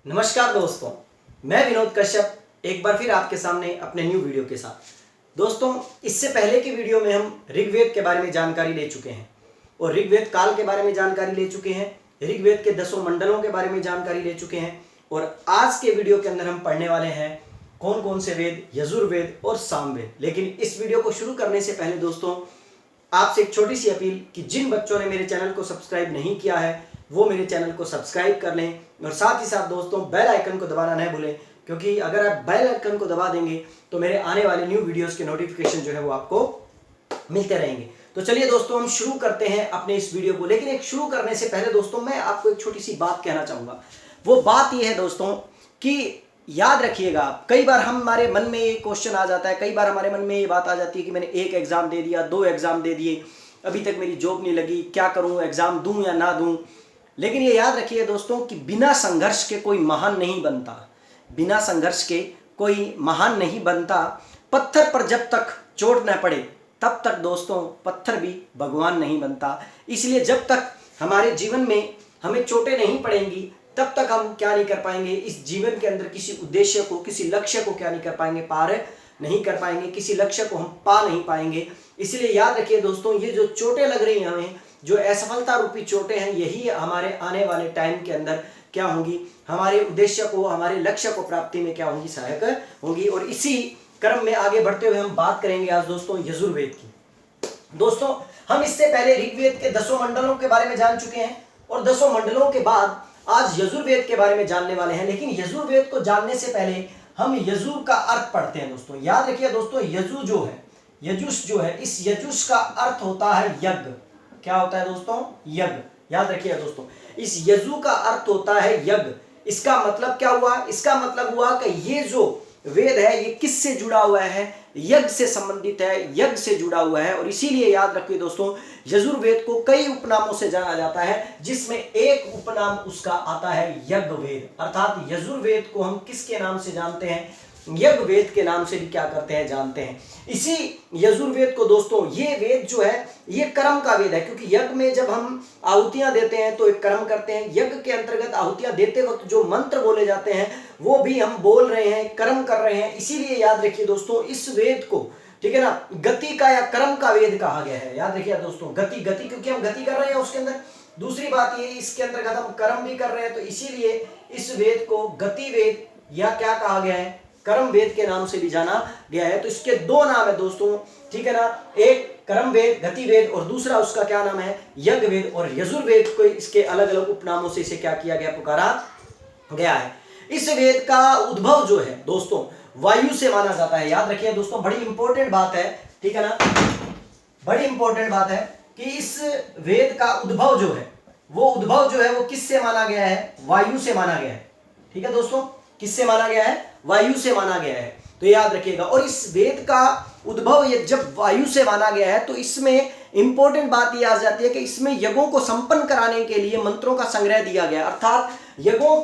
नमस्कार दोस्तों, मैं विनोद कश्यप एक बार फिर आपके सामने अपने न्यू वीडियो के साथ। दोस्तों, इससे पहले की वीडियो में हम ऋग्वेद के बारे में जानकारी ले चुके हैं और ऋग्वेद काल के बारे में जानकारी ले चुके हैं, ऋग्वेद के 10 मंडलों के बारे में जानकारी ले चुके हैं और आज के वीडियो के अंदर हम पढ़ने वाले हैं कौन कौन से वेद, यजुर्वेद और सामवेद। लेकिन इस वीडियो को शुरू करने से पहले दोस्तों, आपसे एक छोटी सी अपील कि जिन बच्चों ने मेरे चैनल को सब्सक्राइब नहीं किया है वो मेरे चैनल को सब्सक्राइब कर लें और साथ ही साथ दोस्तों बेल आइकन को दबाना नहीं भूलें, क्योंकि अगर आप बेल आइकन को दबा देंगे तो मेरे आने वाले न्यू वीडियोस के नोटिफिकेशन जो है वो आपको मिलते रहेंगे। तो चलिए दोस्तों, हम शुरू करते हैं अपने इस वीडियो को। लेकिन एक शुरू करने से पहले दोस्तों मैं आपको एक छोटी सी बात कहना चाहूँगा। वो बात ये है दोस्तों कि याद रखिएगा, कई बार हमारे मन में ये क्वेश्चन आ जाता है, कई बार हमारे मन में ये बात आ जाती है कि मैंने एक एग्ज़ाम दे दिया, 2 एग्ज़ाम दे दिए, अभी तक मेरी जॉब नहीं लगी, क्या करूँ, एग्ज़ाम दूँ या ना दूँ। लेकिन ये याद रखिए दोस्तों कि बिना संघर्ष के कोई महान नहीं बनता, बिना संघर्ष के कोई महान नहीं बनता। पत्थर पर जब तक चोट न पड़े तब तक दोस्तों पत्थर भी भगवान नहीं बनता। इसलिए जब तक हमारे जीवन में हमें चोटें नहीं पड़ेंगी तब तक हम क्या नहीं कर पाएंगे, इस जीवन के अंदर किसी उद्देश्य को, किसी लक्ष्य को क्या नहीं कर पाएंगे, पार नहीं कर पाएंगे, किसी लक्ष्य को हम पा नहीं पाएंगे। इसलिए याद रखिए दोस्तों, ये जो चोटें लग रही हैं हमें, जो असफलता रूपी चोटें हैं, यही हमारे आने वाले टाइम के अंदर क्या होंगी, हमारे उद्देश्य को, हमारे लक्ष्य को प्राप्ति में क्या होंगी, सहायक होंगी। और इसी क्रम में आगे बढ़ते हुए हम बात करेंगे आज दोस्तों यजुर्वेद की। दोस्तों, हम इससे पहले ऋग्वेद के 10 मंडलों के बारे में जान चुके हैं और 10 मंडलों के बाद आज यजुर्वेद के बारे में जानने वाले हैं। लेकिन यजुर्वेद को जानने से पहले हम यजुर का अर्थ पढ़ते हैं दोस्तों। याद रखिए दोस्तों, यजु जो है, यजुष जो है, इस यजुष का अर्थ होता है यज्ञ। क्या होता है दोस्तों? यज्ञ। याद रखिए दोस्तों, इस यजु का अर्थ होता है यज्ञ। इसका मतलब क्या हुआ? इसका मतलब हुआ कि ये जो वेद है ये किससे जुड़ा हुआ है? यज्ञ से संबंधित है, यज्ञ से जुड़ा हुआ है। और इसीलिए याद रखिए दोस्तों, यजुर्वेद को कई उपनामों से जाना जाता है, जिसमें एक उपनाम उसका आता है यज्ञ वेद। अर्थात यजुर्वेद को हम किसके नाम से जानते हैं? यज्ञ वेद के नाम से भी क्या करते हैं, जानते हैं। इसी यजुर्वेद को दोस्तों, ये वेद जो है ये कर्म का वेद है, क्योंकि यज्ञ में जब हम आहुतियां देते हैं तो एक कर्म करते हैं। यज्ञ के अंतर्गत आहुतियां देते वक्त जो मंत्र बोले जाते हैं वो भी हम बोल रहे हैं, कर्म कर रहे हैं। इसीलिए याद रखिए दोस्तों, इस वेद को, ठीक है ना, गति का या कर्म का वेद कहा गया है। याद रखिए दोस्तों, गति गति क्योंकि हम गति कर रहे हैं उसके अंदर। दूसरी बात ये, इसके अंतर्गत हम कर्म भी कर रहे हैं, तो इसीलिए इस वेद को गति वेद या क्या कहा गया है, कर्म वेद के नाम से भी जाना गया है। तो इसके 2 नाम है दोस्तों, ठीक है ना, एक कर्म वेद, गति वेद, और दूसरा उसका क्या नाम है, यज्ञ वेद। और यजुर्वेद को इसके अलग अलग उपनामों से इसे क्या किया गया, पुकारा गया है। इस वेद का उद्भव जो है दोस्तों वायु से माना जाता है। याद रखिए दोस्तों, बड़ी इंपॉर्टेंट बात है, ठीक है ना, बड़ी इंपॉर्टेंट बात है कि इस वेद का उद्भव जो है वो किससे माना गया है? वायु से माना गया है। ठीक है दोस्तों, किससे माना गया है? वायु से माना गया है। तो याद रखिएगा। और इस वेद का उद्भव ये जब वायु से माना गया है तो इसमें इंपॉर्टेंट बात ये आ जाती है कि इसमें यज्ञों को संपन्न कराने के लिए मंत्रों का संग्रह दिया गया। अर्थात यज्ञों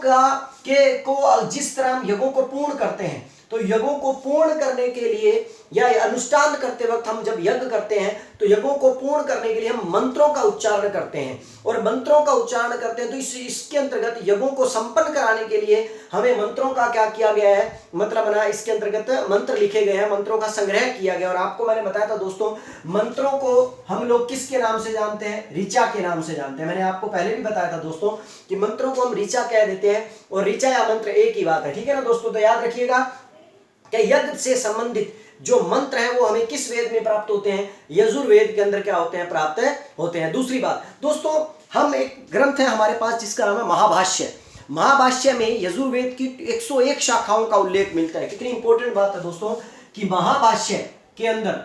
को जिस तरह हम यज्ञों को पूर्ण करते हैं, तो यज्ञों को पूर्ण करने के लिए या अनुष्ठान करते वक्त हम जब यज्ञ करते हैं तो यज्ञों को पूर्ण करने के लिए हम मंत्रों का उच्चारण करते हैं। और मंत्रों का उच्चारण करते हैं तो इसके अंतर्गत यज्ञों को संपन्न कराने के लिए हमें मंत्रों का क्या किया गया है, मतलब बना, इसके अंतर्गत मंत्र लिखे गए हैं, मंत्रों का संग्रह किया गया। और आपको मैंने बताया था दोस्तों, मंत्रों को हम लोग किसके नाम से जानते हैं? ऋचा के नाम से जानते हैं। मैंने आपको पहले भी बताया था दोस्तों कि मंत्रों को हम ऋचा कह देते हैं और ऋचा या मंत्र एक ही बात है, ठीक है ना दोस्तों। तो याद रखिएगा कि यज्ञ से संबंधित जो मंत्र है वो हमें किस वेद में प्राप्त होते हैं? यजुर्वेद के अंदर क्या होते हैं, प्राप्त होते हैं। दूसरी बात दोस्तों, हम एक ग्रंथ है हमारे पास जिसका नाम है महाभाष्य। महाभाष्य में यजुर्वेद की 101 शाखाओं का उल्लेख मिलता है। कितनी इंपॉर्टेंट बात है दोस्तों कि महाभाष्य के अंदर,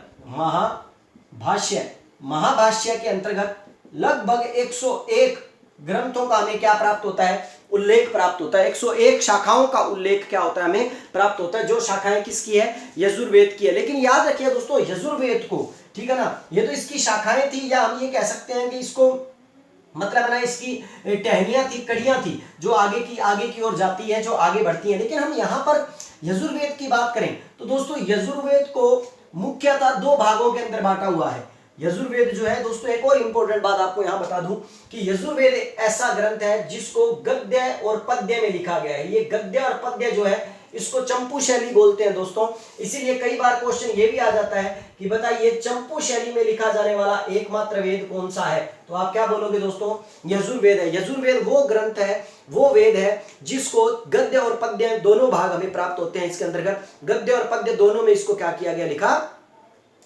महाभाष्य के अंतर्गत लगभग 101 ग्रंथों का हमें क्या प्राप्त होता है? उल्लेख प्राप्त होता है। 101 शाखाओं का उल्लेख क्या होता है? हमें प्राप्त होता है। जो शाखाएं किसकी है? यजुर्वेद की है। लेकिन याद रखिए दोस्तों, यजुर्वेद को, ठीक है ना, ये तो इसकी शाखाएं थी, या हम ये कह सकते हैं कि इसको मतलब ना इसकी टहनियां थी, कड़ियां थी, जो आगे की ओर जाती है, जो आगे बढ़ती है। लेकिन हम यहाँ पर यजुर्वेद की बात करें तो दोस्तों यजुर्वेद को मुख्यतः 2 भागों के अंदर बांटा हुआ है। यजुर्वेद जो है दोस्तों, एक और इंपॉर्टेंट बात आपको यहां बता दूं कि यजुर्वेद ऐसा ग्रंथ है जिसको गद्य और पद्य में लिखा गया है। ये गद्य और पद्य जो है इसको चंपू शैली बोलते हैं दोस्तों। इसीलिए कई बार क्वेश्चन ये भी आ जाता है कि बताइए चंपू शैली में लिखा जाने वाला एकमात्र वेद कौन सा है, तो आप क्या बोलोगे दोस्तों, यजुर्वेद है। यजुर्वेद वो ग्रंथ है, वो वेद है जिसको गद्य और पद्य दोनों भाग हमें प्राप्त होते हैं। इसके अंतर्गत गद्य और पद्य दोनों में इसको क्या किया गया, लिखा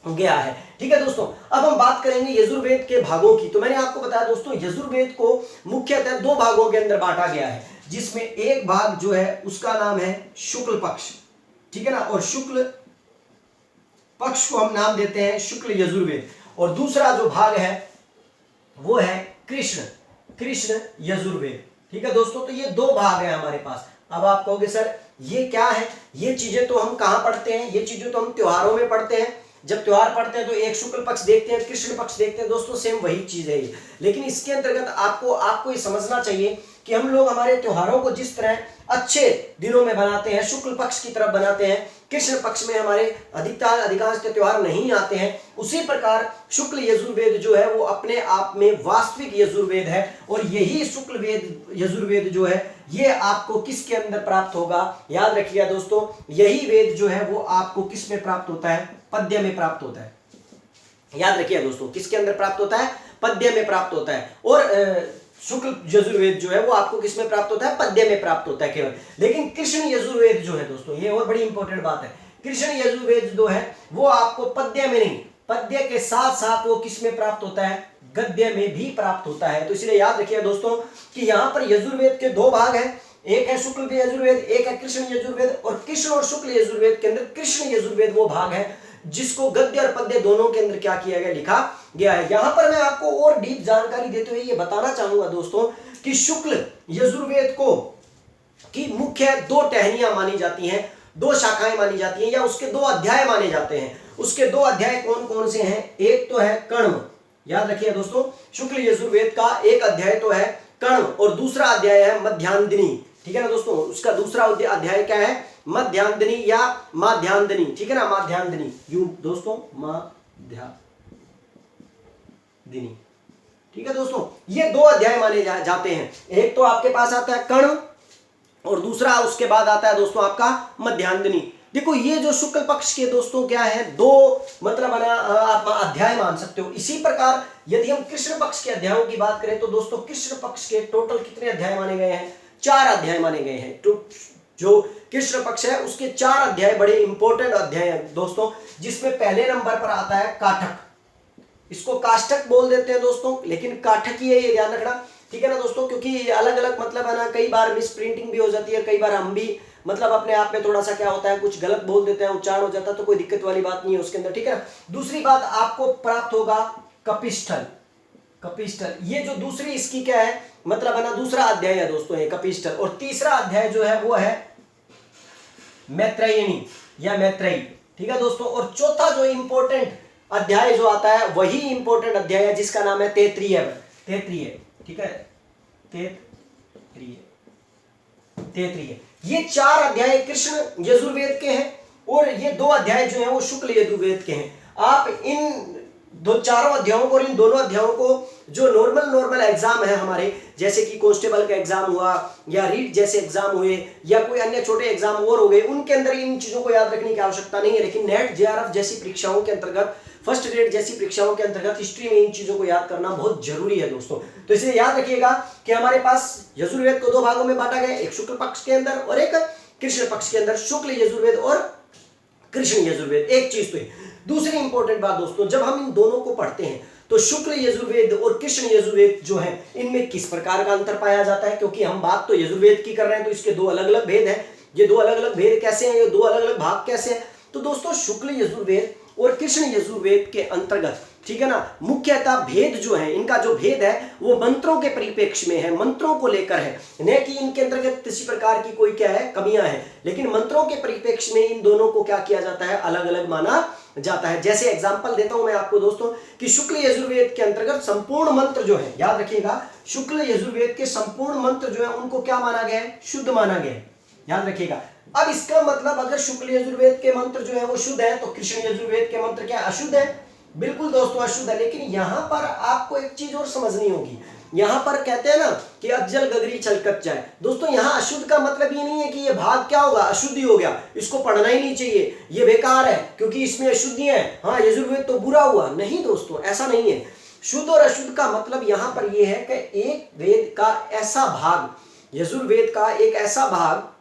गया है। ठीक है दोस्तों, अब हम बात करेंगे यजुर्वेद के भागों की। तो मैंने आपको बताया दोस्तों, यजुर्वेद को मुख्यतः दो भागों के अंदर बांटा गया है, जिसमें एक भाग जो है उसका नाम है शुक्ल पक्ष, ठीक है ना, और शुक्ल पक्ष को हम नाम देते हैं शुक्ल यजुर्वेद, और दूसरा जो भाग है वो है कृष्ण यजुर्वेद। ठीक है दोस्तों, तो ये दो भाग है हमारे पास। अब आप कहोगे सर ये क्या है, ये चीजें तो हम कहां पढ़ते हैं, ये चीजें तो हम त्योहारों में पढ़ते हैं। जब त्योहार पढ़ते हैं तो एक शुक्ल पक्ष देखते हैं, कृष्ण पक्ष देखते हैं दोस्तों, सेम वही चीज है ये। लेकिन इसके अंतर्गत आपको ये समझना चाहिए कि हम लोग हमारे त्योहारों को जिस तरह अच्छे दिनों में बनाते हैं, शुक्ल पक्ष की तरफ बनाते हैं, कृष्ण पक्ष में हमारे अधिकांश त्योहार नहीं आते हैं, उसी प्रकार शुक्ल यजुर्वेद जो है वो अपने आप में वास्तविक यजुर्वेद है। और यही शुक्ल यजुर्वेद जो है ये आपको किसके अंदर प्राप्त होगा, याद रखिएगा दोस्तों, यही वेद जो है वो आपको किस में प्राप्त होता है, पद्य में प्राप्त होता है। याद रखिए दोस्तों, किसके अंदर प्राप्त होता है, पद्य में प्राप्त होता है। और शुक्ल यजुर्वेद जो है वो आपको किस में प्राप्त होता है, पद्य में प्राप्त होता है केवल। लेकिन कृष्ण यजुर्वेद जो है दोस्तों, ये और बड़ी इंपॉर्टेंट बात है, कृष्ण यजुर्वेद जो है वो आपको पद्य में नहीं, पद्य के साथ साथ वो किस में प्राप्त होता है, गद्य में भी प्राप्त होता है। तो इसलिए याद रखिए दोस्तों कि यहाँ पर यजुर्वेद के दो भाग हैं, एक है शुक्ल यजुर्वेद, एक है कृष्ण यजुर्वेद। और कृष्ण और शुक्ल यजुर्वेद के अंदर कृष्ण यजुर्वेद वो भाग है जिसको गद्य और पद्य दोनों के अंदर क्या किया गया, लिखा गया है। यहां पर मैं आपको और डीप जानकारी देते हुए ये बताना चाहूंगा दोस्तों कि शुक्ल यजुर्वेद को की मुख्य दो टहनियां मानी जाती हैं, दो शाखाएं मानी जाती हैं, या उसके दो अध्याय माने जाते हैं। उसके दो अध्याय कौन कौन से हैं, एक तो है कर्म, याद रखिए दोस्तों, शुक्ल यजुर्वेद का एक अध्याय तो है कर्म और दूसरा अध्याय है मध्यांदिनी। ठीक है ना दोस्तों, उसका दूसरा अध्याय क्या है, मध्यांदिनी या माध्यांदिनी। ठीक है ना, माध्यांदिनी यूं दोस्तों, माध्यांदिनी। ठीक है दोस्तों, ये दो अध्याय माने जाते हैं। एक तो आपके पास आता है कर्ण और दूसरा उसके बाद आता है दोस्तों आपका मध्यांदिनी। देखो ये जो शुक्ल पक्ष के दोस्तों क्या है, दो मतलब आप अध्याय मान सकते हो। इसी प्रकार यदि हम कृष्ण पक्ष के अध्यायों की बात करें तो दोस्तों कृष्ण पक्ष के टोटल कितने अध्याय माने गए हैं, 4 अध्याय माने गए हैं। तो जो कृष्ण पक्ष है उसके 4 अध्याय बड़े इंपॉर्टेंट अध्याय हैं दोस्तों, जिसमें पहले नंबर पर आता है काठक। इसको काष्टक बोल देते हैं दोस्तों, लेकिन काठक ही है, ये ध्यान रखना। ठीक है ना दोस्तों, क्योंकि अलग अलग मतलब है ना, कई बार मिस प्रिंटिंग भी हो जाती है, कई बार हम भी मतलब अपने आप में थोड़ा सा क्या होता है, कुछ गलत बोल देते हैं, उच्चारण हो जाता है, तो कोई दिक्कत वाली बात नहीं है उसके अंदर। ठीक है ना, दूसरी बात आपको प्राप्त होगा कपिस्थल। ये जो दूसरी इसकी क्या है मतलब है ना, दूसरा अध्याय है दोस्तों ये कपिस्थल। और तीसरा अध्याय जो है वो है मैत्रेयणी या मैत्रेयी। ठीक है दोस्तों, और चौथा जो इंपॉर्टेंट अध्याय जो आता है वही इंपॉर्टेंट अध्याय है जिसका नाम है तैत्रीय। ठीक है, तैत्रीय। ये 4 अध्याय कृष्ण यजुर्वेद के हैं और ये 2 अध्याय जो हैं वो शुक्ल यजुर्वेद के हैं। आप इन चारों अध्यायों को और इन दोनों अध्यायों को जो नॉर्मल एग्जाम है हमारे, जैसे कि कांस्टेबल का एग्जाम हुआ या रीट जैसे एग्जाम हुए या कोई अन्य छोटे एग्जाम और हो गए, उनके अंदर इन चीजों को याद रखने की आवश्यकता नहीं है। लेकिन नेट जेआरएफ जैसी परीक्षाओं के अंतर्गत, फर्स्ट ग्रेड जैसी परीक्षाओं के अंतर्गत हिस्ट्री में इन चीजों को याद करना बहुत जरूरी है दोस्तों। तो इसलिए याद रखिएगा कि हमारे पास यजुर्वेद को 2 भागों में बांटा गया, एक शुक्ल पक्ष के अंदर और एक कृष्ण पक्ष के अंदर, शुक्ल यजुर्वेद और कृष्ण यजुर्वेद। एक चीज तो है। दूसरी इंपॉर्टेंट बात दोस्तों, जब हम इन दोनों को पढ़ते हैं तो शुक्ल यजुर्वेद और कृष्ण यजुर्वेद जो है इनमें किस प्रकार का अंतर पाया जाता है, क्योंकि हम बात तो यजुर्वेद की कर रहे हैं तो इसके 2 अलग अलग भेद हैं। ये 2 अलग अलग भेद कैसे हैं, ये 2 अलग अलग भाग कैसे हैं, तो दोस्तों शुक्ल यजुर्वेद और कृष्ण यजुर्वेद के अंतर्गत, ठीक है ना, मुख्यतः भेद जो है, इनका जो भेद है वो मंत्रों के परिप्रेक्ष्य में है, मंत्रों को लेकर है, न कि इनके अंतर्गत किसी प्रकार की कोई क्या है कमियां हैं, लेकिन मंत्रों के परिप्रेक्ष्य में इन दोनों को क्या किया जाता है, अलग अलग माना जाता है। जैसे एग्जांपल देता हूं मैं आपको दोस्तों कि शुक्ल यजुर्वेद के अंतर्गत संपूर्ण मंत्र जो है, याद रखिएगा, शुक्ल यजुर्वेद के संपूर्ण मंत्र जो है उनको क्या माना गया है, शुद्ध माना गया है, याद रखिएगा। अब इसका मतलब अगर शुक्ल यजुर्वेद के मंत्र जो है वो शुद्ध है तो कृष्ण यजुर्वेद के मंत्र क्या अशुद्ध है, बिल्कुल दोस्तों अशुद्ध है, लेकिन यहां पर आपको एक चीज और समझनी होगी। यहां पर कहते हैं ना कि अज्जल गगरी छलकत जाए। दोस्तों यहां अशुद्ध का मतलब ये नहीं है कि ये भाग क्या होगा, अशुद्धि हो गया, इसको पढ़ना ही नहीं चाहिए, ये बेकार है क्योंकि इसमें अशुद्धियां हैं, हाँ यजुर्वेद तो बुरा हुआ। नहीं दोस्तों, ऐसा नहीं है। शुद्ध और अशुद्ध का मतलब यहां पर यह है कि एक वेद का ऐसा भाग, यजुर्वेद का एक ऐसा भाग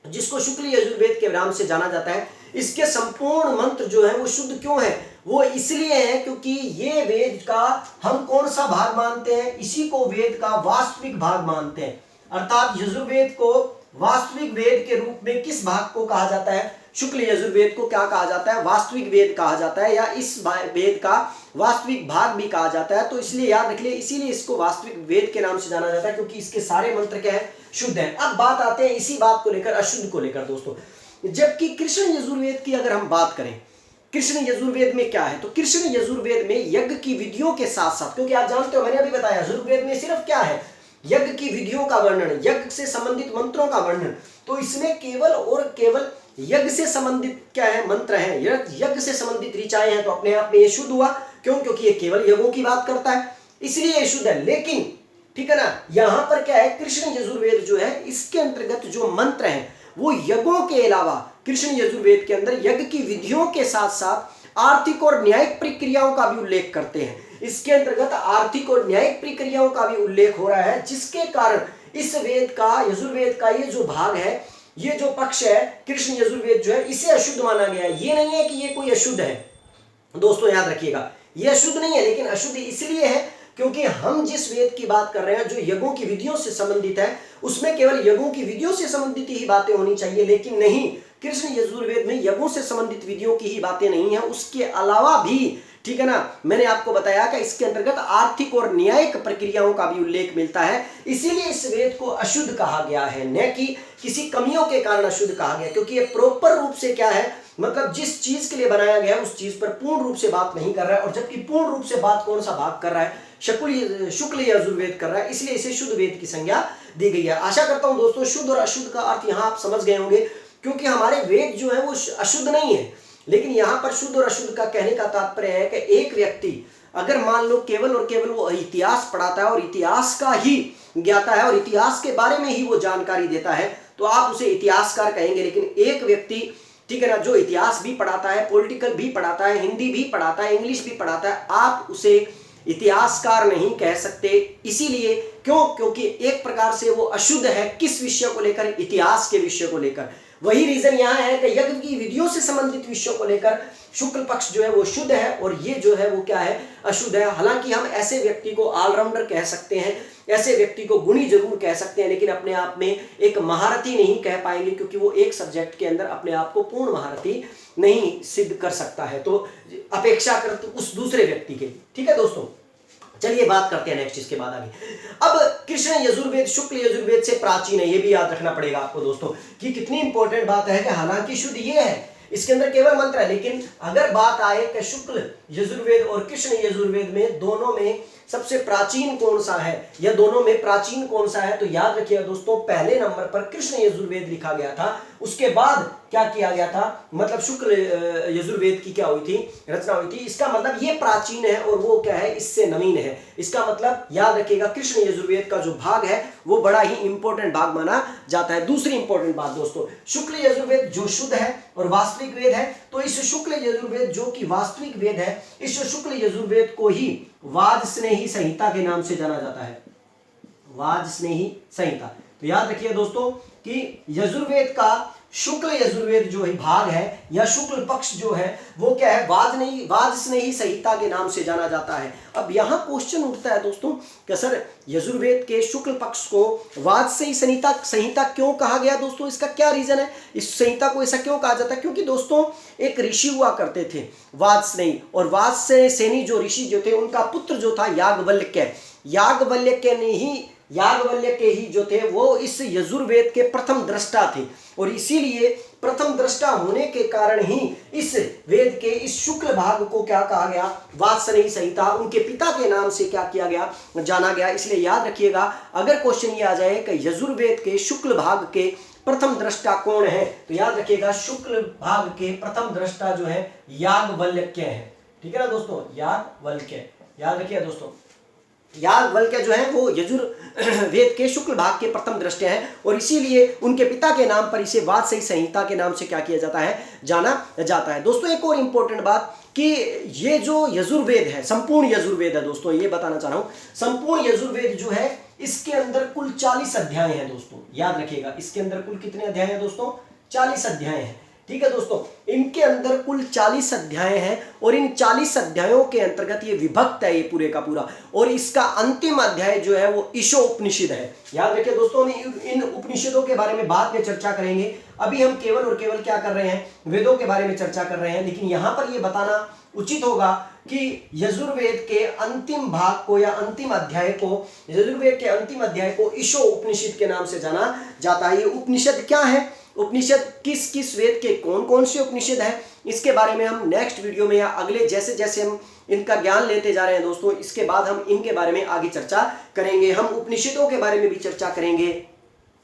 जिसको शुक्ल यजुर्वेद के नाम से जाना जाता है, इसके संपूर्ण मंत्र जो है वो शुद्ध क्यों है, वो इसलिए है क्योंकि ये वेद का हम कौन सा भाग मानते हैं, इसी को वेद का वास्तविक भाग मानते हैं। अर्थात यजुर्वेद को वास्तविक वेद के रूप में किस भाग को कहा जाता है, शुक्ल यजुर्वेद को क्या कहा जाता है, वास्तविक वेद कहा जाता है, या इस वेद का वास्तविक भाग भी कहा जाता है। तो इसलिए याद रख लिया, इसीलिए इसको वास्तविक वेद के नाम से जाना जाता है क्योंकि इसके सारे मंत्र क्या है, शुद्ध है। अब बात आते हैं इसी बात को लेकर, अशुद्ध को लेकर दोस्तों। जबकि कृष्ण यजुर्वेद की अगर हम बात करें, कृष्ण यजुर्वेद में क्या है, तो कृष्ण यजुर्वेद में यज्ञ की विधियों के साथ साथ, क्योंकि आप जानते हो मैंने अभी बताया यजुर्वेद में सिर्फ क्या है, यज्ञ की विधियों का वर्णन, यज्ञ से संबंधित मंत्रों का वर्णन। तो इसमें केवल और केवल यज्ञ से संबंधित क्या है, मंत्र हैं, यज्ञ से संबंधित ऋचाएं हैं। तो अपने आप में ये शुद्ध हुआ, क्यों, क्योंकि ये केवल यज्ञों की बात करता है, इसलिए ये शुद्ध है। लेकिन ठीक है ना, यहां पर क्या है, कृष्ण यजुर्वेद जो है इसके अंतर्गत जो मंत्र हैं वो यज्ञों के अलावा कृष्ण यजुर्वेद के अंदर यज्ञ की विधियों के साथ साथ आर्थिक और न्यायिक प्रक्रियाओं का भी उल्लेख करते हैं। इसके अंतर्गत आर्थिक और न्यायिक प्रक्रियाओं का भी उल्लेख हो रहा है, जिसके कारण इस वेद का, यजुर्वेद का ये जो भाग है, ये जो पक्ष है कृष्ण यजुर्वेद जो है, इसे अशुद्ध माना गया है। ये नहीं है कि ये कोई अशुद्ध है दोस्तों, याद रखिएगा, ये अशुद्ध नहीं है, लेकिन अशुद्ध इसलिए है क्योंकि हम जिस वेद की बात कर रहे हैं जो यज्ञों की विधियों से संबंधित है, उसमें केवल यज्ञों की विधियों से संबंधित ही बातें होनी चाहिए। लेकिन नहीं, कृष्ण यजुर्वेद में यज्ञों से संबंधित विधियों की ही बातें नहीं है, उसके अलावा भी, ठीक है ना, मैंने आपको बताया कि इसके अंतर्गत आर्थिक और न्यायिक प्रक्रियाओं का भी उल्लेख मिलता है। इसीलिए इस वेद को अशुद्ध कहा गया है, न कि किसी कमियों के कारण अशुद्ध कहा गया, क्योंकि ये प्रॉपर रूप से क्या है, मतलब जिस चीज के लिए बनाया गया है उस चीज पर पूर्ण रूप से बात नहीं कर रहा है। और जबकि पूर्ण रूप से बात कौन सा भाग कर रहा है, शुक्ल यजुर्वेद कर रहा है, इसलिए इसे शुद्ध वेद की संज्ञा दी गई है। आशा करता हूं दोस्तों शुद्ध और अशुद्ध का अर्थ यहां आप समझ गए होंगे, क्योंकि हमारे वेद जो है वो अशुद्ध नहीं है, लेकिन यहां पर शुद्ध और अशुद्ध का कहने का तात्पर्य है कि एक व्यक्ति अगर मान लो केवल और केवल वो इतिहास पढ़ाता है और इतिहास का ही ज्ञाता है और इतिहास के बारे में ही वो जानकारी देता है, तो आप उसे इतिहासकार कहेंगे। लेकिन एक व्यक्ति, ठीक है ना, जो इतिहास भी पढ़ाता है, पॉलिटिकल भी पढ़ाता है, हिंदी भी पढ़ाता है, इंग्लिश भी पढ़ाता है, आप उसे इतिहासकार नहीं कह सकते। इसीलिए क्यों, क्योंकि एक प्रकार से वो अशुद्ध है, किस विषय को लेकर, इतिहास के विषय को लेकर। वही रीजन यहाँ है कि यज्ञ की विधियों से संबंधित विषयों को लेकर शुक्ल पक्ष जो है वो शुद्ध है और ये जो है वो क्या है, अशुद्ध है। हालांकि हम ऐसे व्यक्ति को ऑलराउंडर कह सकते हैं, ऐसे व्यक्ति को गुणी जरूर कह सकते हैं, लेकिन अपने आप में एक महारथी नहीं कह पाएंगे, क्योंकि वो एक सब्जेक्ट के अंदर अपने आप को पूर्ण महारथी नहीं सिद्ध कर सकता है, तो अपेक्षाकृत उस दूसरे व्यक्ति के। ठीक है दोस्तों, चलिए बात करते हैं नेक्स्ट इसके बाद आगे। अब कृष्ण यजुर्वेद शुक्ल यजुर्वेद से प्राचीन है, ये भी याद रखना पड़ेगा आपको दोस्तों कि कितनी इंपॉर्टेंट बात है कि हालांकि शुद्ध ये है, इसके अंदर केवल मंत्र है, लेकिन अगर बात आए कि शुक्ल यजुर्वेद और कृष्ण यजुर्वेद में दोनों में सबसे प्राचीन कौन सा है या दोनों में प्राचीन कौन सा है, तो याद रखिएगा दोस्तों पहले नंबर पर कृष्ण यजुर्वेद लिखा गया था, उसके बाद क्या किया गया था, मतलब शुक्ल यजुर्वेद की क्या हुई थी, रचना हुई थी। इसका मतलब ये प्राचीन है और वो क्या है, इससे नवीन है। इसका मतलब याद रखिएगा कृष्ण यजुर्वेद का जो भाग है वो बड़ा ही इंपॉर्टेंट भाग माना जाता है। दूसरी इंपॉर्टेंट बात दोस्तों, शुक्ल यजुर्वेद जो शुद्ध है और वास्तविक वेद है, तो इस शुक्ल यजुर्वेद जो कि वास्तविक वेद है, इस शुक्ल यजुर्वेद को ही वाजस्नेही संहिता के नाम से जाना जाता है, वाजस्नेही संहिता। तो याद रखिए दोस्तों कि यजुर्वेद का शुक्ल यजुर्वेद जो है भाग है या शुक्ल पक्ष जो है वो क्या है, वाजस्नेही संहिता के नाम से जाना जाता है। अब यहाँ क्वेश्चन उठता है दोस्तों कि सर यजुर्वेद के शुक्ल पक्ष को वाजस्नेही संहिता क्यों कहा गया दोस्तों, इसका क्या रीजन है, इस संहिता को ऐसा क्यों कहा जाता है? क्योंकि दोस्तों एक ऋषि हुआ करते थे वाजस्नेही, और वाजसेनी जो ऋषि जो थे उनका पुत्र जो था याज्ञवल्क्य के ही जो थे वो इस यजुर्वेद के प्रथम दृष्टा थे, और इसीलिए प्रथम दृष्टा होने के कारण ही इस वेद के इस शुक्ल भाग को क्या कहा गया, वाजस्नेही संहिता, उनके पिता के नाम से क्या किया गया, जाना गया। इसलिए याद रखिएगा अगर क्वेश्चन ये आ जाए कि यजुर्वेद के शुक्ल भाग के प्रथम दृष्टा कौन है, तो याद रखिएगा शुक्ल भाग के प्रथम दृष्टा जो है याज्ञवल्क्य है। ठीक है ना दोस्तों, याज्ञवल्क्य, याद रखिए दोस्तों। याज्ञवल्क्य जो है वो यजुर्वेद के शुक्ल भाग के प्रथम दृष्टा हैं और इसीलिए उनके पिता के नाम पर इसे वाजपेयी संहिता के नाम से क्या किया जाता है, जाना जाता है। दोस्तों एक और इंपॉर्टेंट बात कि ये जो यजुर्वेद है, संपूर्ण यजुर्वेद है दोस्तों, ये बताना चाह रहा हूं, संपूर्ण यजुर्वेद जो है इसके अंदर कुल 40 अध्याय हैं दोस्तों, याद रखिएगा। इसके अंदर कुल कितने अध्याय हैं दोस्तों, 40 अध्याय हैं। ठीक है दोस्तों, इनके अंदर कुल 40 अध्याय हैं और इन 40 अध्यायों के अंतर्गत ये विभक्त है ये पूरे का पूरा, और इसका अंतिम अध्याय जो है वो ईशो उपनिषद है। याद रखिए दोस्तों, हम इन उपनिषदों के बारे में बाद में चर्चा करेंगे। अभी हम केवल और केवल क्या कर रहे हैं, वेदों के बारे में चर्चा कर रहे हैं। लेकिन यहां पर ये बताना उचित होगा कि यजुर्वेद के अंतिम भाग को या अंतिम अध्याय को, यजुर्वेद के अंतिम अध्याय को ईशो उपनिषद के नाम से जाना जाता है। ये उपनिषद क्या है, उपनिषद किस किस वेद के कौन कौन से उपनिषद है, इसके बारे में हम नेक्स्ट वीडियो में या अगले जैसे जैसे हम इनका ज्ञान लेते जा रहे हैं दोस्तों, इसके बाद हम इनके बारे में आगे चर्चा करेंगे। हम उपनिषदों के बारे में भी चर्चा करेंगे,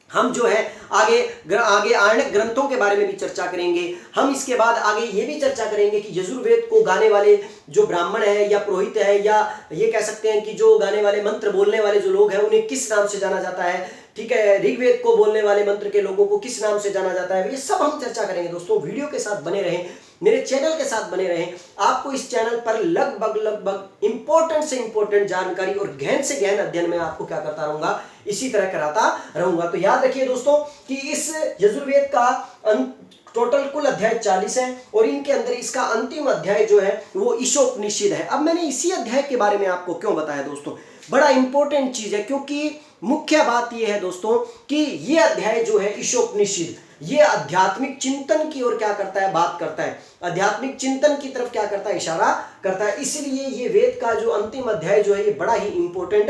हम जो है आगे आर्णिक ग्रंथों के बारे में भी चर्चा करेंगे। हम इसके बाद आगे ये भी चर्चा करेंगे कि यजुर्वेद को गाने वाले जो ब्राह्मण है या पुरोहित है, या ये कह सकते हैं कि जो गाने वाले, मंत्र बोलने वाले जो लोग हैं, उन्हें किस नाम से जाना जाता है। ठीक है, ऋग्वेद को बोलने वाले मंत्र के लोगों को किस नाम से जाना जाता है, ये सब हम चर्चा करेंगे दोस्तों। वीडियो के साथ बने रहें, मेरे चैनल के साथ बने रहें। आपको इस चैनल पर लगभग इंपॉर्टेंट से इंपॉर्टेंट जानकारी और गहन से गहन अध्ययन में आपको क्या करता रहूंगा, इसी तरह कराता रहूंगा। तो याद रखिए दोस्तों कि इस यजुर्वेद का टोटल कुल अध्याय 40 है और इनके अंदर इसका अंतिम अध्याय जो है वो ईशोपनिषद है। अब मैंने इसी अध्याय के बारे में आपको क्यों बताया दोस्तों, बड़ा इंपॉर्टेंट चीज है, क्योंकि मुख्य बात यह है दोस्तों कि ये अध्याय जो है ईशोपनिषद, ये आध्यात्मिक चिंतन की ओर क्या करता है, बात करता है, आध्यात्मिक चिंतन की तरफ क्या करता है, इशारा करता है। इसलिए ये वेद का जो अंतिम अध्याय जो है ये बड़ा ही इंपॉर्टेंट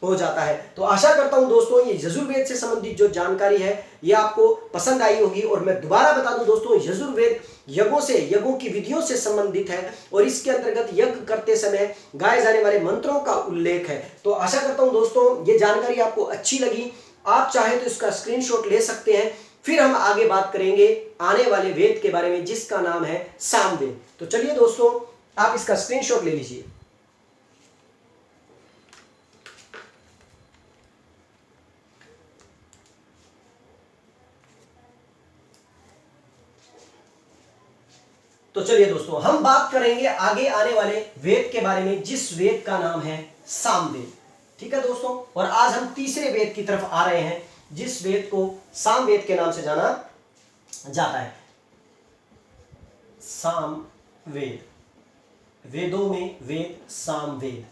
हो जाता है। तो आशा करता हूं दोस्तों ये यजुर्वेद से संबंधित जो जानकारी है ये आपको पसंद आई होगी। और मैं दोबारा बता दूं दोस्तों, यजुर्वेद यज्ञों की विधियों से संबंधित है और इसके अंतर्गत यज्ञ करते समय गाए जाने वाले मंत्रों का उल्लेख है। तो आशा करता हूं दोस्तों ये जानकारी आपको अच्छी लगी। आप चाहे तो इसका स्क्रीनशॉट ले सकते हैं। फिर हम आगे बात करेंगे आने वाले वेद के बारे में जिसका नाम है सामवेद। तो चलिए दोस्तों आप इसका स्क्रीनशॉट ले लीजिए। तो चलिए दोस्तों हम बात करेंगे आगे आने वाले वेद के बारे में जिस वेद का नाम है सामवेद। ठीक है दोस्तों, और आज हम तीसरे वेद की तरफ आ रहे हैं जिस वेद को सामवेद के नाम से जाना जाता है। सामवेद, वेदों में वेद सामवेद।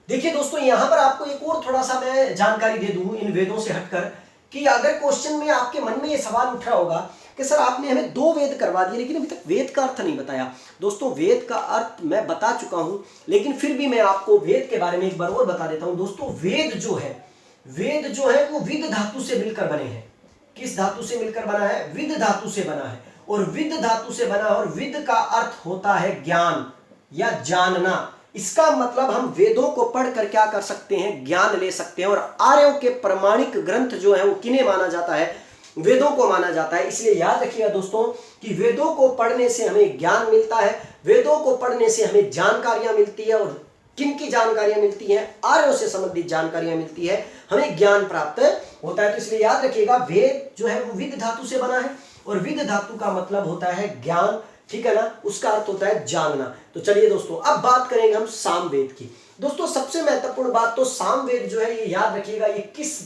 देखिए दोस्तों यहां पर आपको एक और थोड़ा सा मैं जानकारी दे दूं इन वेदों से हटकर, कि अगर क्वेश्चन में आपके मन में ये सवाल उठ रहा होगा कि सर आपने हमें 2 वेद करवा दिए लेकिन अभी तक वेद का अर्थ नहीं बताया। दोस्तों वेद का अर्थ मैं बता चुका हूं, लेकिन फिर भी मैं आपको वेद के बारे में एक बार और बता देता हूं। दोस्तों वेद जो है वो विद धातु से मिलकर बने हैं। किस धातु से मिलकर बना है, विद धातु से बना है। और विद धातु से बना, और विद का अर्थ होता है ज्ञान या जानना। इसका मतलब हम वेदों को पढ़कर क्या कर सकते हैं, ज्ञान ले सकते हैं। और आर्यों के प्रमाणिक ग्रंथ जो है वो किन्हें माना जाता है, वेदों को माना जाता है। इसलिए याद रखिएगा दोस्तों कि वेदों को पढ़ने से हमें ज्ञान मिलता है, वेदों को पढ़ने से हमें जानकारियां मिलती है। और किन की जानकारियां मिलती हैं, आर्यों से संबंधित जानकारियां मिलती है, हमें ज्ञान प्राप्त होता है। तो इसलिए याद रखिएगा वेद जो है वो विद धातु से बना है और विद धातु का मतलब होता है ज्ञान। ठीक है ना, उसका अर्थ होता है जानना। तो चलिए दोस्तों अब बात करेंगे हम सामवेद की। दोस्तों सबसे महत्वपूर्ण बात तो सामवेद जो है ये याद रखिएगा ये किस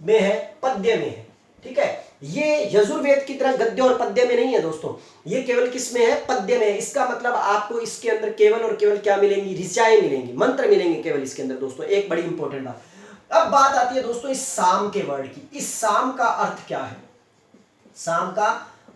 में है, पद्य में है। ठीक है, ये यजुर्वेद की तरह गद्य और पद्य में नहीं है दोस्तों, ये केवल किस में है, पद्य में है। इसका मतलब आपको इसके अंदर केवल और केवल क्या मिलेंगी, ऋचाएं मिलेंगी, मंत्र मिलेंगे केवल इसके अंदर दोस्तों। एक बड़ी इंपॉर्टेंट बात। अब बात आती है दोस्तों इस साम के वर्ड की। इस साम का अर्थ क्या है, साम का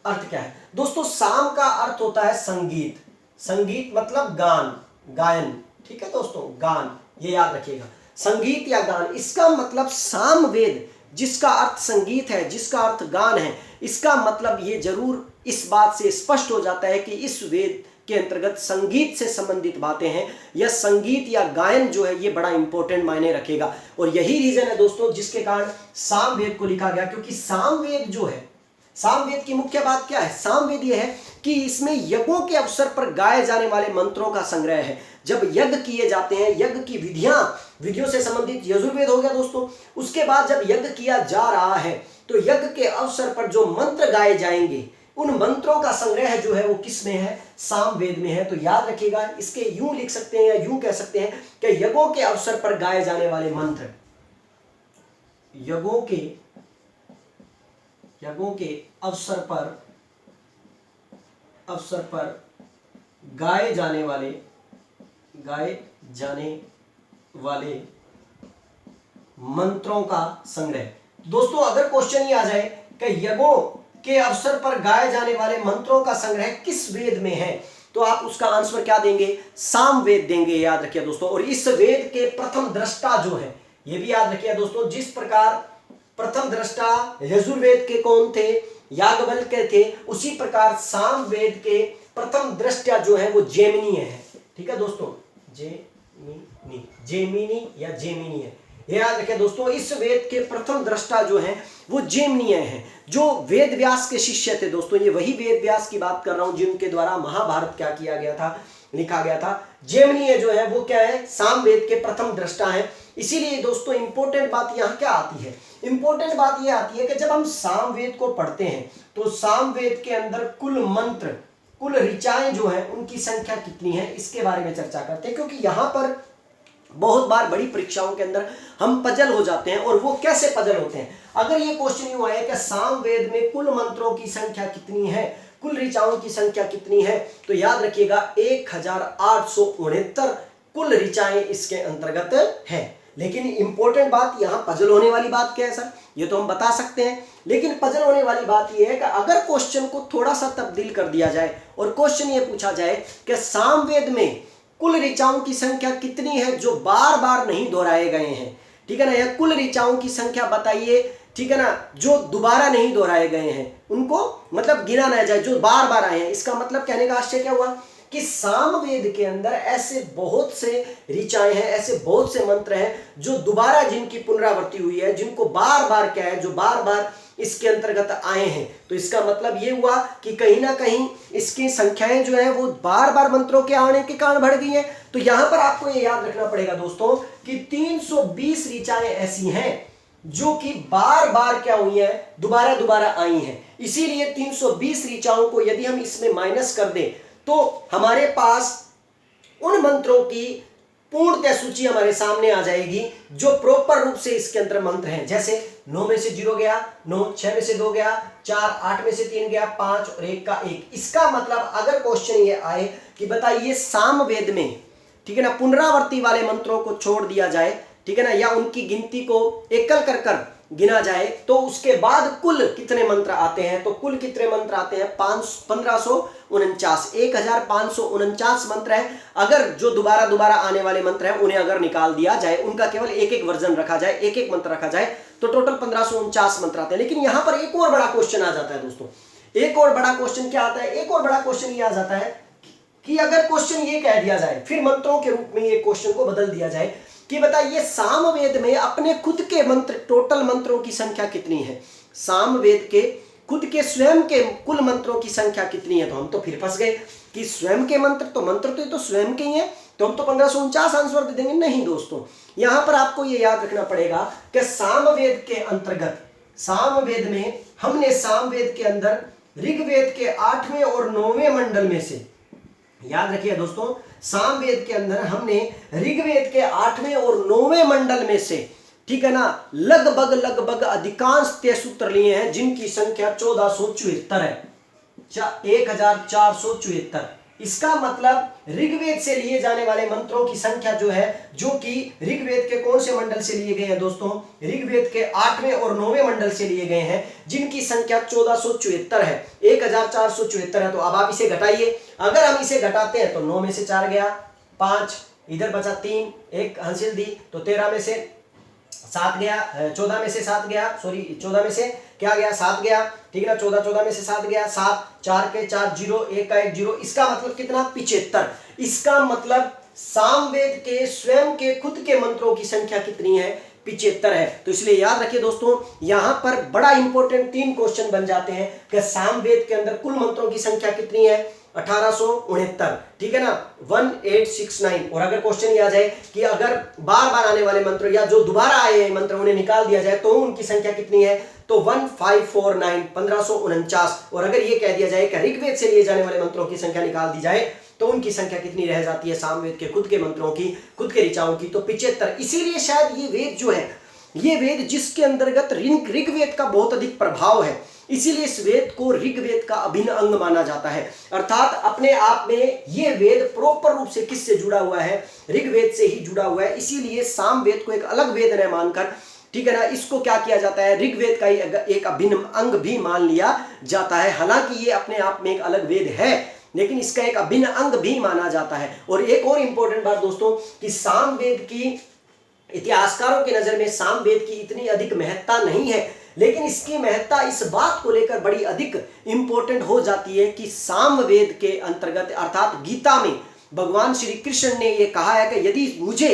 अर्थ क्या है दोस्तों, साम का अर्थ होता है संगीत। संगीत मतलब गान, गायन। ठीक है दोस्तों, गान, ये याद रखिएगा, संगीत या गान। इसका मतलब सामवेद जिसका अर्थ संगीत है, जिसका अर्थ गान है, इसका मतलब ये जरूर इस बात से स्पष्ट हो जाता है कि इस वेद के अंतर्गत संगीत से संबंधित बातें हैं, या संगीत या गायन जो है ये बड़ा इंपॉर्टेंट मायने रखेगा। और यही रीजन है दोस्तों जिसके कारण सामवेद को लिखा गया, क्योंकि सामवेद जो है सामवेद की मुख्य बात क्या है? सामवेद यह है कि इसमें यज्ञों के अवसर पर गाए जाने वाले मंत्रों का संग्रह है। जब यज्ञ किए जाते हैं, यज्ञ की विधियों से संबंधित यजुर्वेद हो गया दोस्तों। उसके बाद जब यज्ञ किया जा रहा है तो यज्ञ के अवसर पर जो मंत्र गाए जाएंगे, उन मंत्रों का संग्रह जो है वो किस में है? सामवेद में है। तो याद रखिएगा, इसके यूं लिख सकते हैं या यूं कह सकते हैं कि यज्ञों के अवसर पर गाए जाने वाले मंत्र, यज्ञों के अवसर पर गाए जाने वाले मंत्रों का संग्रह। दोस्तों अगर क्वेश्चन ये आ जाए कि यज्ञों के अवसर पर गाए जाने वाले मंत्रों का संग्रह किस वेद में है, तो आप उसका आंसर क्या देंगे? सामवेद देंगे। याद रखिए दोस्तों। और इस वेद के प्रथम दृष्टा जो है, ये भी याद रखिए दोस्तों, जिस प्रकार प्रथम दृष्टा यजुर्वेद के कौन थे? याज्ञवल्क्य के थे। उसी प्रकार सामवेद के प्रथम दृष्टा जो है वो जैमिनी है। ठीक है दोस्तों, जेमिनी या जेमिनी है। याद रखिए दोस्तों, इस वेद के प्रथम दृष्टा जो हैं वो जैमिनीय हैं, जो वेद व्यास के शिष्य थे। दोस्तों ये वही वेद व्यास की बात कर रहा हूं जिनके द्वारा महाभारत क्या किया गया था? लिखा गया था। जैमिनीय जो है वो क्या है? सामवेद के प्रथम दृष्टा है। इसीलिए दोस्तों इंपॉर्टेंट बात यहाँ क्या आती है? इंपॉर्टेंट बात यह आती है कि जब हम सामवेद को पढ़ते हैं तो सामवेद के अंदर कुल मंत्र, कुल ऋचाएं जो है उनकी संख्या कितनी है, इसके बारे में चर्चा करते हैं। क्योंकि यहाँ पर बहुत बार बड़ी परीक्षाओं के अंदर हम पजल हो जाते हैं। और वो कैसे पजल होते हैं? अगर ये क्वेश्चन यूं आए कि सामवेद में कुल मंत्रों की संख्या कितनी है, कुल ऋचाओं की संख्या कितनी है, तो याद रखिएगा 1869 कुल ऋचाएं इसके अंतर्गत है। लेकिन इंपॉर्टेंट बात, यहाँ पजल होने वाली बात क्या है सर? ये तो हम बता सकते हैं, लेकिन पजल होने वाली बात यह है कि अगर क्वेश्चन को थोड़ा सा तब्दील कर दिया जाए और क्वेश्चन ये पूछा जाए कि सामवेद में कुल ऋचाओं की संख्या कितनी है जो बार बार नहीं दोहराए गए हैं, ठीक है ना, या कुल ऋचाओं की संख्या बताइए, ठीक है ना, जो दोबारा नहीं दोहराए गए हैं, उनको मतलब गिना ना जाए, जो बार बार आए हैं। इसका मतलब कहने का आशय क्या हुआ कि सामवेद के अंदर ऐसे बहुत से ऋचाएं हैं, ऐसे बहुत से मंत्र हैं जो दोबारा जिनकी पुनरावृत्ति हुई है, जिनको बार बार क्या है, जो बार बार इसके अंतर्गत आए हैं। तो इसका मतलब ये हुआ कि कहीं ना कहीं इसकी संख्याएं जो है वो बार बार मंत्रों के आने के कारण बढ़ गई हैं। तो यहां पर आपको ये याद रखना पड़ेगा दोस्तों कि 320 ऋचाएं ऐसी हैं जो कि बार बार क्या हुई है, दोबारा दोबारा आई हैं। इसीलिए 320 ऋचाओं को यदि हम इसमें माइनस कर दें तो हमारे पास उन मंत्रों की पूर्णतः सूची हमारे सामने आ जाएगी जो प्रॉपर रूप से इसके अंदर मंत्र हैं। जैसे 9 में से 0 गया 9, 6 में से 2 गया 4, 8 में से 3 गया 5 और 1 का 1। इसका मतलब अगर क्वेश्चन ये आए कि बताइए सामवेद में, ठीक है ना, पुनरावृत्ति वाले मंत्रों को छोड़ दिया जाए, ठीक है ना, या उनकी गिनती को एकल कर कर गिना जाए तो उसके बाद कुल कितने मंत्र आते हैं? तो कुल कितने मंत्र आते हैं? 1549 1549 मंत्र है। अगर जो दोबारा दोबारा आने वाले मंत्र हैं उन्हें अगर निकाल दिया जाए, उनका केवल एक एक वर्जन रखा जाए, एक एक मंत्र रखा जाए, तो टोटल 1549 मंत्र आते हैं। लेकिन यहां पर एक और बड़ा क्वेश्चन आ जाता है दोस्तों। एक और बड़ा क्वेश्चन क्या आता है? एक और बड़ा क्वेश्चन ये आ जाता है कि अगर क्वेश्चन ये कह दिया जाए, फिर मंत्रों के रूप में ये क्वेश्चन को बदल दिया जाए कि बताइए सामवेद में अपने खुद के मंत्र, टोटल मंत्रों की संख्या कितनी है? सामवेद के खुद के स्वयं के कुल मंत्रों की संख्या कितनी है? तो हम तो फिर फंस गए कि स्वयं के मंत्र तो स्वयं के ही है, तो हम तो 1549 आंसर दे देंगे। नहीं दोस्तों, यहां पर आपको ये याद रखना पड़ेगा कि सामवेद के अंतर्गत, सामवेद में हमने सामवेद के अंदर ऋग्वेद के 8वें और 9वें मंडल में से, याद रखिए दोस्तों, सामवेद के अंदर हमने ऋग्वेद के 8वें और 9वें मंडल में से, ठीक है ना, लगभग अधिकांश सूत्र लिए हैं जिनकी संख्या 1474 है, 1474। इसका मतलब ऋग्वेद से लिए जाने वाले मंत्रों की संख्या जो है, जो कि ऋग्वेद के कौन से मंडल से लिए गए हैं दोस्तों? ऋग्वेद के 8वें और 9वें मंडल से लिए गए हैं, जिनकी संख्या 1474 है, 1474 है। तो अब आप इसे घटाइए। अगर हम इसे घटाते हैं तो 9 में से 4 गया, 5 इधर बचा, 3 एक हंसिल दी, तो 13 में से 7 गया, 14 में से 7 गया, सॉरी 14 में से क्या गया? 7 गया, ठीक है ना, 14 में से 7 गया, 7, 4 के 4 0, 1 का 1 0। इसका मतलब कितना? 75। इसका मतलब सामवेद के स्वयं के खुद के मंत्रों की संख्या कितनी है? 75 है। तो इसलिए याद रखिए दोस्तों, यहां पर बड़ा इंपॉर्टेंट 3 क्वेश्चन बन जाते हैं कि सामवेद के अंदर कुल मंत्रों की संख्या कितनी है, 1869, ठीक है ना, 1869। और अगर क्वेश्चन ये आ जाए कि अगर बार बार आने वाले मंत्र या जो दोबारा आए हैं मंत्र उन्हें निकाल दिया जाए तो उनकी संख्या कितनी है, तो 1549, 1549। और अगर ये कह दिया जाए कि ऋग्वेद से लिए जाने वाले मंत्रों की संख्या निकाल दी जाए तो उनकी संख्या कितनी रह जाती है, सामवेद के खुद के मंत्रों की, खुद के ऋचाओं की, तो 75। इसीलिए शायद ये वेद जो है, ये वेद जिसके अंतर्गत ऋग्वेद का बहुत अधिक प्रभाव है, इसीलिए इस वेद को ऋग्वेद का अभिन्न अंग माना जाता है। अर्थात अपने आप में ये वेद प्रॉपर रूप से किससे जुड़ा हुआ है, ऋग्वेद से ही जुड़ा हुआ है। इसीलिए सामवेद को एक अलग वेद न मानकर, ठीक है ना, इसको क्या किया जाता है, ऋग्वेद का एक अभिन्न अंग भी मान लिया जाता है। हालांकि ये अपने आप में एक अलग वेद है, लेकिन इसका एक अभिन्न अंग भी माना जाता है। और एक और इंपॉर्टेंट बात दोस्तों कि सामवेद की इतिहासकारों की नजर में सामवेद की इतनी अधिक महत्ता नहीं है, लेकिन इसकी महत्ता इस बात को लेकर बड़ी अधिक इंपॉर्टेंट हो जाती है कि सामवेद के अंतर्गत अर्थात गीता में भगवान श्री कृष्ण ने यह कहा है कि यदि मुझे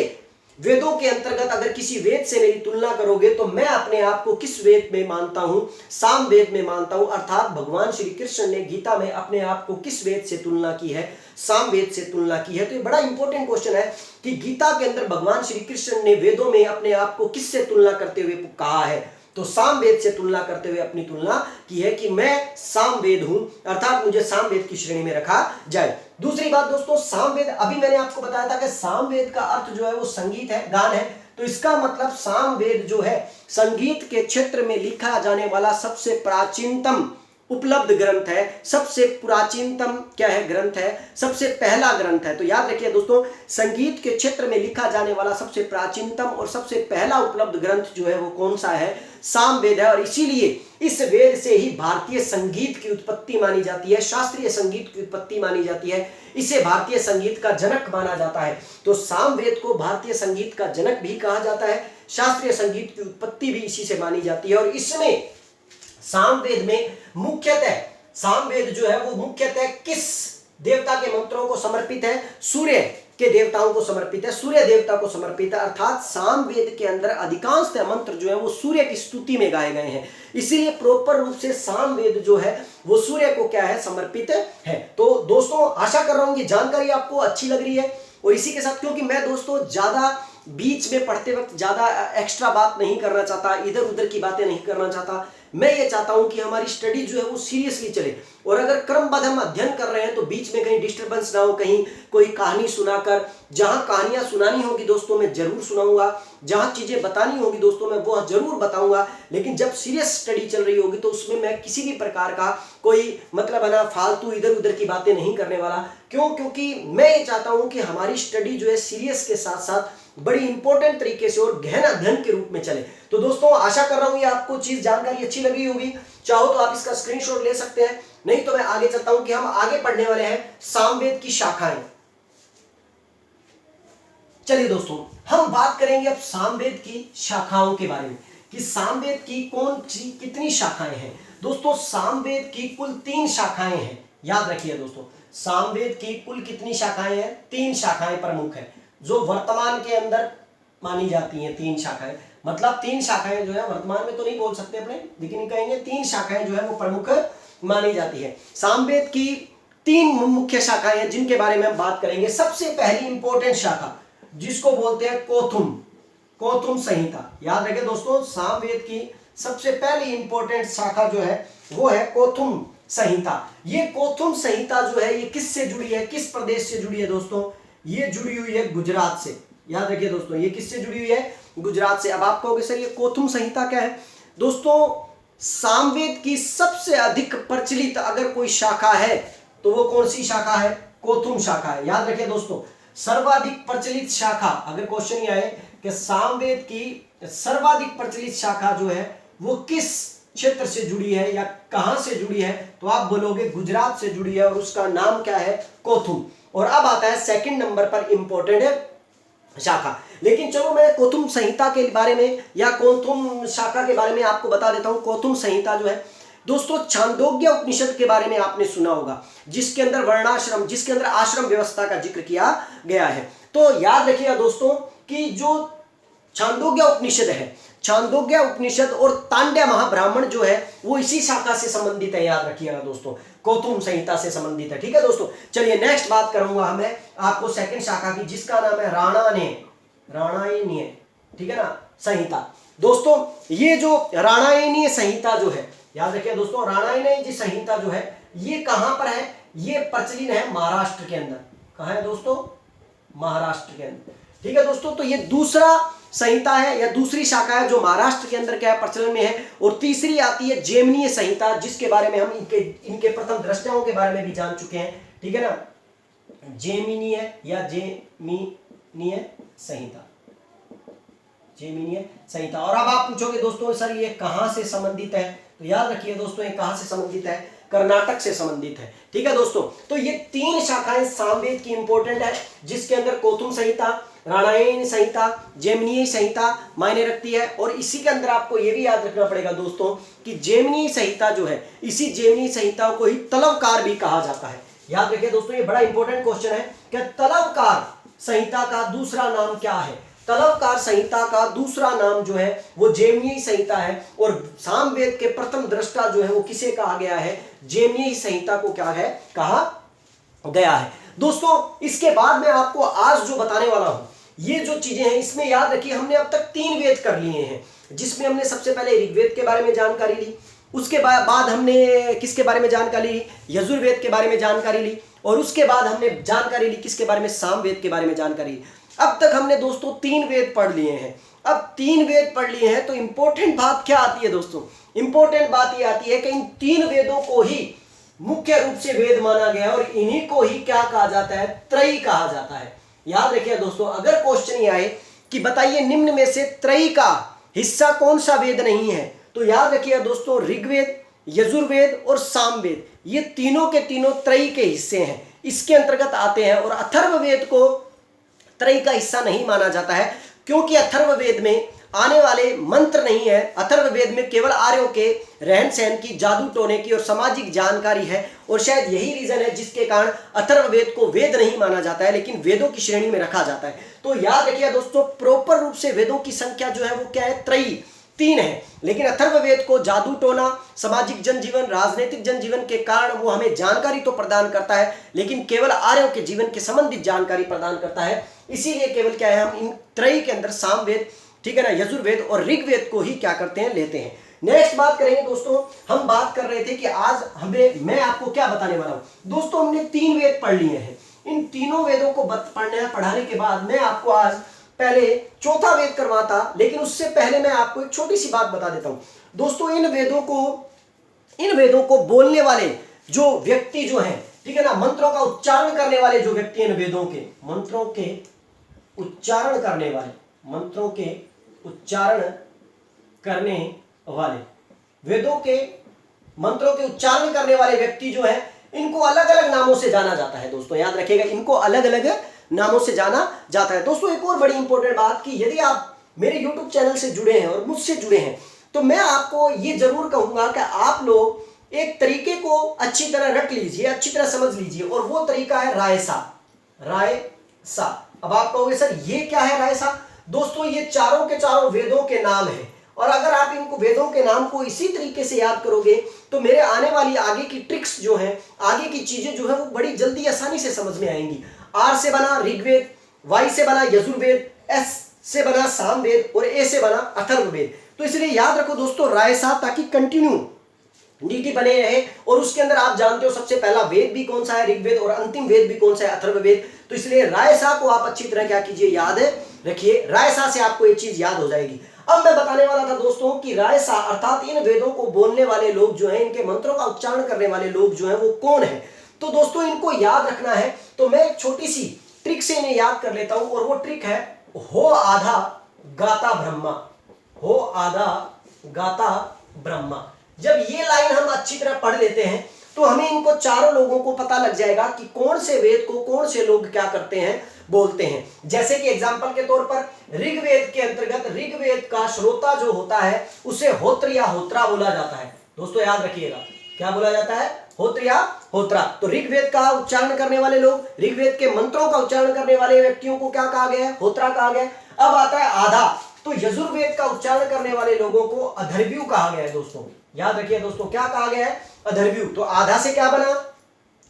वेदों के अंतर्गत अगर किसी वेद से मेरी तुलना करोगे तो मैं अपने आप को किस वेद में मानता हूं, सामवेद में मानता हूं। अर्थात भगवान श्री कृष्ण ने गीता में अपने आप को किस वेद से तुलना की है, सामवेद से तुलना की है। तो ये बड़ा इंपॉर्टेंट क्वेश्चन है कि गीता के अंदर भगवान श्री कृष्ण ने वेदों में अपने आप को किससे तुलना करते हुए कहा है, तो सामवेद से तुलना करते हुए अपनी तुलना की है कि मैं सामवेद हूं, अर्थात मुझे सामवेद की श्रेणी में रखा जाए। दूसरी बात दोस्तों, सामवेद, अभी मैंने आपको बताया था कि सामवेद का अर्थ जो है वो संगीत है, गान है। तो इसका मतलब सामवेद जो है संगीत के क्षेत्र में लिखा जाने वाला सबसे प्राचीनतम उपलब्ध ग्रंथ है, सबसे प्राचीनतम क्या है, ग्रंथ है, सबसे पहला ग्रंथ है। तो याद रखिए दोस्तों, संगीत के क्षेत्र में लिखा जाने वाला सबसे प्राचीनतम और सबसे पहला उपलब्ध ग्रंथ जो है वो कौन सा है, सामवेद है। और इसीलिए इस वेद से ही भारतीय संगीत की उत्पत्ति मानी जाती है, शास्त्रीय संगीत की उत्पत्ति मानी जाती है, इसे भारतीय संगीत का जनक माना जाता है। तो सामवेद को भारतीय संगीत का जनक भी कहा जाता है, शास्त्रीय संगीत की उत्पत्ति भी इसी से मानी जाती है। और इसमें सामवेद में मुख्यतः, सामवेद जो है वो मुख्यतः किस देवता के मंत्रों को समर्पित है, सूर्य के देवताओं को समर्पित है, सूर्य देवता को समर्पित है। अर्थात सामवेद के अंदर अधिकांश मंत्र जो है वो सूर्य की स्तुति में गाए गए हैं, इसीलिए प्रॉपर रूप से सामवेद जो है वो सूर्य को क्या है, समर्पित है। तो दोस्तों आशा कर रहा हूं कि जानकारी आपको अच्छी लग रही है। और इसी के साथ, क्योंकि मैं दोस्तों ज्यादा बीच में पढ़ते वक्त ज्यादा एक्स्ट्रा बात नहीं करना चाहता, इधर उधर की बातें नहीं करना चाहता, मैं ये चाहता हूं कि हमारी स्टडी जो है वो सीरियसली चले। और अगर क्रमबद्ध हम अध्ययन कर रहे हैं तो बीच में कहीं डिस्टर्बेंस ना हो, कहीं कोई कहानी सुनाकर, जहां कहानियां सुनानी होगी दोस्तों मैं जरूर सुनाऊंगा, जहां चीजें बतानी होगी दोस्तों मैं वो जरूर बताऊंगा। लेकिन जब सीरियस स्टडी चल रही होगी तो उसमें मैं किसी भी प्रकार का कोई मतलब है ना फालतू इधर उधर की बातें नहीं करने वाला। क्यों? क्योंकि मैं ये चाहता हूं कि हमारी स्टडी जो है सीरियस के साथ साथ बड़ी इंपॉर्टेंट तरीके से और गहन अध्ययन के रूप में चले। तो दोस्तों आशा कर रहा हूं ये आपको चीज जानकारी अच्छी लगी होगी। चाहो तो आप इसका स्क्रीनशॉट ले सकते हैं, नहीं तो मैं आगे चलता हूं कि हम आगे पढ़ने वाले हैं सामवेद की शाखाएं। चलिए दोस्तों हम बात करेंगे अब सामवेद की शाखाओं के बारे में कि सामवेद की कौन सी कितनी शाखाएं हैं। दोस्तों सामवेद की कुल 3 शाखाएं हैं। याद रखिए दोस्तों, सामवेद की कुल कितनी शाखाएं हैं, 3 शाखाएं प्रमुख है जो वर्तमान के अंदर मानी जाती हैं। 3 शाखाएं मतलब 3 शाखाएं जो है वर्तमान में तो नहीं बोल सकते अपने, लेकिन कहेंगे 3 शाखाएं जो है वो प्रमुख मानी जाती है। सामवेद की 3 मुख्य शाखाएं हैं जिनके बारे में हम बात करेंगे। सबसे पहली इंपॉर्टेंट शाखा जिसको बोलते हैं कोथुम संहिता। याद रखें दोस्तों, सामवेद की सबसे पहली इंपॉर्टेंट शाखा जो है वो है कोथुम संहिता। ये कोथुम संहिता जो है ये किससे जुड़ी है, किस प्रदेश से जुड़ी है दोस्तों, ये जुड़ी हुई है गुजरात से। याद रखिए दोस्तों, ये किससे जुड़ी हुई है, गुजरात से। अब आप कहोगे सर ये कोथुम संहिता क्या है। दोस्तों सामवेद की सबसे अधिक प्रचलित अगर कोई शाखा है तो वो कौन सी शाखा है, कोथुम शाखा है। याद रखिए दोस्तों, सर्वाधिक प्रचलित शाखा, अगर क्वेश्चन ये आए कि सामवेद की सर्वाधिक प्रचलित शाखा जो है वो किस क्षेत्र से जुड़ी है या कहां से जुड़ी है, तो आप बोलोगे गुजरात से जुड़ी है और उसका नाम क्या है, कोथुम। और अब आता है सेकंड नंबर पर इंपॉर्टेंट शाखा। लेकिन चलो मैं कोथुम संहिता के बारे में या कोथुम शाखा के बारे में आपको बता देता हूं। कोथुम संहिता जो है दोस्तों छांदोग्य उपनिषद के बारे में आपने सुना होगा, जिसके अंदर वर्णाश्रम, जिसके अंदर आश्रम व्यवस्था का जिक्र किया गया है। तो याद रखिएगा दोस्तों कि जो छांदोग्य उपनिषद है, छांदोग्य उपनिषद और तांड्या महाब्राह्मण जो है वो इसी शाखा से संबंधित है, याद रखिएगा दोस्तों, कौतुम संहिता से संबंधित है। ठीक है दोस्तों, चलिए नेक्स्ट बात करूंगा मैं आपको सेकंड शाखा की, जिसका नाम है राणायनीय, ठीक है ना, संहिता। दोस्तों ये जो राणायनीय संहिता जो है, याद रखिए दोस्तों, राणायनीय संहिता जो है ये कहां पर है, ये प्रचलित है महाराष्ट्र के अंदर। कहां है दोस्तों? महाराष्ट्र के अंदर। ठीक है दोस्तों, तो ये दूसरा संहिता है या दूसरी शाखा है जो महाराष्ट्र के अंदर क्या है, प्रचलन में है। और तीसरी आती है जेमिनीय संहिता, जिसके बारे में हम इनके प्रथम दृष्टाओं के बारे में भी जान चुके हैं। ठीक है ना, जेमिनीय या जेमिनीय संहिता, जेमिनीय संहिता। और अब आप पूछोगे दोस्तों सर ये कहां से संबंधित है, तो याद रखिए दोस्तों ये कहां से संबंधित है, कर्नाटक से संबंधित है। ठीक है दोस्तों, तो ये तीन शाखाएं सामवेद की इंपॉर्टेंट है, जिसके अंदर कौतुम संहिता, राणायन संहिता, जेमिनीय संहिता मायने रखती है। और इसी के अंदर आपको ये भी याद रखना पड़ेगा दोस्तों कि जेमिनीय संहिता जो है, इसी जेमिनीय संहिता को ही तलवकार भी कहा जाता है। याद रखिए दोस्तों, ये बड़ा इंपॉर्टेंट क्वेश्चन है कि तलवकार संहिता का दूसरा नाम क्या है। तलवकार संहिता का दूसरा नाम जो है वो जेमिनीय संहिता है। और सामवेद के प्रथम दृष्टा जो है वो किसे कहा गया है, जेमिनीय संहिता को क्या है, कहा गया है। दोस्तों इसके बाद मैं आपको आज जो बताने वाला हूं, ये जो चीजें हैं इसमें याद रखिए हमने अब तक 3 वेद कर लिए हैं, जिसमें हमने सबसे पहले ऋग्वेद के बारे में जानकारी ली, उसके बाद हमने किसके बारे में जानकारी ली, यजुर्वेद के बारे में जानकारी ली, और उसके बाद हमने जानकारी ली किसके बारे में, सामवेद के बारे में जानकारी ली। अब तक हमने दोस्तों 3 वेद पढ़ लिए हैं। अब 3 वेद पढ़ लिए हैं तो इंपॉर्टेंट बात क्या आती है दोस्तों, इंपॉर्टेंट बात ये आती है कि इन 3 वेदों को ही मुख्य रूप से वेद माना गया है और इन्हीं को ही क्या कहा जाता है, त्रयी कहा जाता है। याद रखिए दोस्तों, अगर क्वेश्चन ये आए कि बताइए निम्न में से त्रयी का हिस्सा कौन सा वेद नहीं है, तो याद रखिए दोस्तों ऋग्वेद, यजुर्वेद और सामवेद ये तीनों के तीनों त्रयी के हिस्से हैं, इसके अंतर्गत आते हैं। और अथर्ववेद को त्रयी का हिस्सा नहीं माना जाता है, क्योंकि अथर्ववेद में आने वाले मंत्र नहीं है। अथर्ववेद में केवल आर्यों के रहन सहन की, जादू टोने की और सामाजिक जानकारी है। और शायद यही रीजन है जिसके कारण अथर्ववेद को वेद नहीं माना जाता है, लेकिन वेदों की श्रेणी में रखा जाता है। तो याद रखिए दोस्तों, प्रॉपर रूप से वेदों की संख्या जो है वो क्या है, त्रयी 3 है। लेकिन अथर्ववेद को जादू टोना, सामाजिक जनजीवन, राजनीतिक जनजीवन के कारण वो हमें जानकारी तो प्रदान करता है, लेकिन केवल आर्यों के जीवन के संबंधित जानकारी प्रदान करता है। इसीलिए केवल क्या है, हम इन त्रयी के अंदर सामवेद, ठीक है ना, यजुर्वेद और ऋग्वेद को ही क्या करते हैं, लेते हैं। नेक्स्ट बात करेंगे दोस्तों, हम बात कर रहे थे कि आज मैं आपको क्या बताने वाला हूं दोस्तों। हमने 3 वेद पढ़ लिए हैं, इन तीनों वेदों को पढ़ाने के बाद मैं आपको आज पहले चौथा वेद करवाता, लेकिन उससे पहले मैं आपको एक छोटी सी बात बता देता हूं दोस्तों। इन वेदों को बोलने वाले जो व्यक्ति जो हैं, ठीक है ना, मंत्रों का उच्चारण करने वाले जो व्यक्ति, इन वेदों के मंत्रों के उच्चारण करने वाले, मंत्रों के उच्चारण करने वाले, वेदों के मंत्रों के उच्चारण करने वाले व्यक्ति जो है, इनको अलग अलग नामों से जाना जाता है दोस्तों। याद रखिएगा, इनको अलग अलग नामों से जाना जाता है दोस्तों। एक और बड़ी इंपॉर्टेंट बात कि यदि आप मेरे YouTube चैनल से जुड़े हैं और मुझसे जुड़े हैं, तो मैं आपको ये जरूर कहूंगा कि आप लोग एक तरीके को अच्छी तरह रट लीजिए, अच्छी तरह समझ लीजिए, और वो तरीका है रायसा। रायसा, अब आप कहोगे सर ये क्या है रायसा? दोस्तों ये चारों के चारों वेदों के नाम है, और अगर आप इनको वेदों के नाम को इसी तरीके से याद करोगे तो मेरे आने वाली आगे की ट्रिक्स जो है, आगे की चीजें जो है वो बड़ी जल्दी आसानी से समझ में आएंगी। आर से बना ऋग्वेद, वाई से बना यजुर्वेद, एस से बना सामवेद और ए से बना अथर्ववेद। तो इसलिए याद रखो दोस्तों रायसा, ताकि कंटिन्यू नीति बने रहे। और उसके अंदर आप जानते हो सबसे पहला वेद भी कौन सा है, ऋग्वेद, और अंतिम वेद भी कौन सा है, अथर्ववेद। तो इसलिए रायसा को आप अच्छी तरह क्या कीजिए, याद रखिए। रायसा से आपको एक चीज याद हो जाएगी। अब मैं बताने वाला था दोस्तों कि रायसा अर्थात इन वेदों को बोलने वाले लोग जो हैं, इनके मंत्रों का उच्चारण करने वाले लोग जो हैं वो कौन है। तो दोस्तों इनको याद रखना है, तो मैं एक छोटी सी ट्रिक से इन्हें याद कर लेता हूं, और वो ट्रिक है हो आधा गाता ब्रह्मा। हो आधा गाता ब्रह्मा। जब ये लाइन हम अच्छी तरह पढ़ लेते हैं तो हमें इनको चारों लोगों को पता लग जाएगा कि कौन से वेद को कौन से लोग क्या करते हैं, बोलते हैं। जैसे कि एग्जांपल के तौर पर ऋग्वेद के अंतर्गत ऋग्वेद का श्रोता जो होता है उसे होत्र या होत्रा बोला जाता है। दोस्तों याद रखिएगा, क्या बोला जाता है, होत्र या होत्रा। तो ऋग्वेद का उच्चारण करने वाले लोग, ऋग्वेद के मंत्रों का उच्चारण करने वाले व्यक्तियों को क्या कहा गया है, होत्रा कहा गया है। अब आता है आधा। तो यजुर्वेद का उच्चारण करने वाले लोगों को अधर्व्यू कहा गया है दोस्तों। याद रखिए दोस्तों, क्या कहा गया है? अधर्व्यू। तो आधा से क्या बना?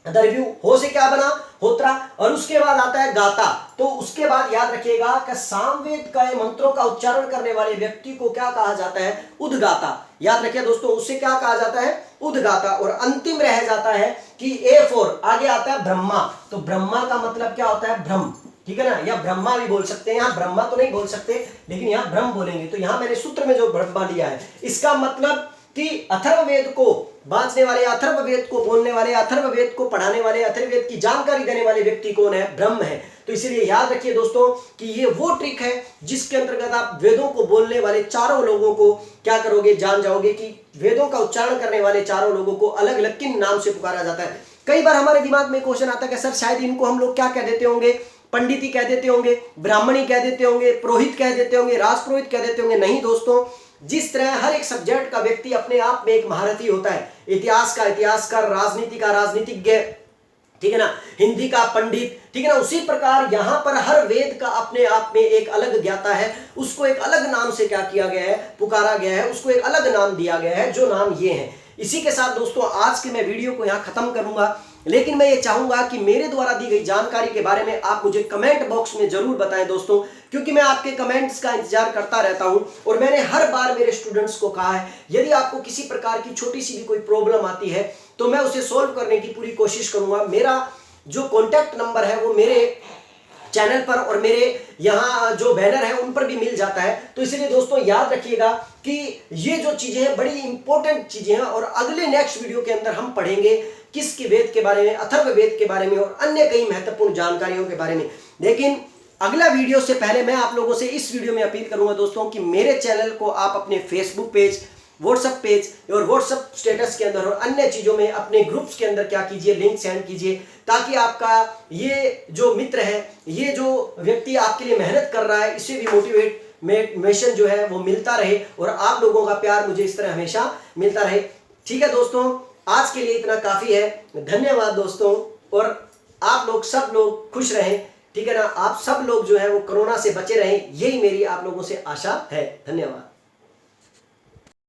अधर्व्यू। हो से क्या बना? होत्रा। और उसके बाद आता है गाता। तो उसके बाद याद रखिएगा कि सामवेद का मंत्रों का उच्चारण करने वाले व्यक्ति को क्या कहा जाता है? उद्गाता। याद रखिए दोस्तों, उससे क्या कहा जाता है? उद्गाता। और अंतिम रह जाता है कि A4 आगे आता है ब्रह्मा। तो ब्रह्मा का मतलब क्या होता है? ब्रह्म, ठीक है ना, या ब्रह्मा भी बोल सकते हैं। यहाँ ब्रह्मा तो नहीं बोल सकते, लेकिन यहाँ ब्रह्म बोलेंगे। तो यहाँ मैंने सूत्र में जो ब्रह्मा लिया है, इसका मतलब कि अथर्ववेद को बांचने वाले, अथर्ववेद को बोलने वाले, अथर्ववेद को पढ़ाने वाले, अथर्ववेद की जानकारी देने वाले व्यक्ति कौन है? ब्रह्म है। तो इसीलिए याद रखिए दोस्तों कि ये वो ट्रिक है जिसके अंतर्गत आप वेदों को बोलने वाले चारों लोगों को क्या करोगे? जान जाओगे कि वेदों का उच्चारण करने वाले चारों लोगों को अलग अलग किन नाम से पुकारा जाता है। कई बार हमारे दिमाग में क्वेश्चन आता है कि सर शायद इनको हम लोग क्या कह देते होंगे? पंडित ही कह देते होंगे, ब्राह्मणी कह देते होंगे, पुरोहित कह देते होंगे, राजपुरोहित कह देते होंगे। नहीं दोस्तों, जिस तरह हर एक सब्जेक्ट का व्यक्ति अपने आप में एक महारथी होता है, इतिहास का इतिहासकार, राजनीति का राजनीतिज्ञ, ठीक है ना, हिंदी का पंडित, ठीक है ना, उसी प्रकार यहां पर हर वेद का अपने आप में एक अलग ज्ञाता है। उसको एक अलग नाम से क्या किया गया है? पुकारा गया है। उसको एक अलग नाम दिया गया है, जो नाम ये है। इसी के साथ दोस्तों आज के मैं वीडियो को यहां खत्म करूंगा, लेकिन मैं ये चाहूंगा कि मेरे द्वारा दी गई जानकारी के बारे में आप मुझे कमेंट बॉक्स में जरूर बताएं दोस्तों, क्योंकि मैं आपके कमेंट्स का इंतजार करता रहता हूं। और मैंने हर बार मेरे स्टूडेंट्स को कहा है, यदि आपको किसी प्रकार की छोटी सी भी कोई प्रॉब्लम आती है तो मैं उसे सॉल्व करने की पूरी कोशिश करूंगा। मेरा जो कॉन्टैक्ट नंबर है वो मेरे चैनल पर और मेरे यहाँ जो बैनर है उन पर भी मिल जाता है। तो इसलिए दोस्तों याद रखिएगा कि ये जो चीजें हैं बड़ी इंपॉर्टेंट चीजें हैं, और अगले नेक्स्ट वीडियो के अंदर हम पढ़ेंगे किसके वेद के बारे में, अथर्ववेद के बारे में और अन्य कई महत्वपूर्ण जानकारियों के बारे में। लेकिन अगला वीडियो से पहले मैं आप लोगों से इस वीडियो में अपील करूंगा दोस्तों कि मेरे चैनल को आप अपने फेसबुक पेज, व्हाट्सएप पेज और व्हाट्सएप स्टेटस के अंदर और अन्य चीजों में अपने ग्रुप्स के अंदर क्या कीजिए? लिंक सेंड कीजिए, ताकि आपका ये जो मित्र है, ये जो व्यक्ति आपके लिए मेहनत कर रहा है, इसे भी मोटिवेशन जो है वो मिलता रहे और आप लोगों का प्यार मुझे इस तरह हमेशा मिलता रहे। ठीक है दोस्तों, आज के लिए इतना काफी है। धन्यवाद दोस्तों, और आप लोग सब लोग खुश रहें, ठीक है ना, आप सब लोग जो है वो कोरोना से बचे रहें, यही मेरी आप लोगों से आशा है। धन्यवाद।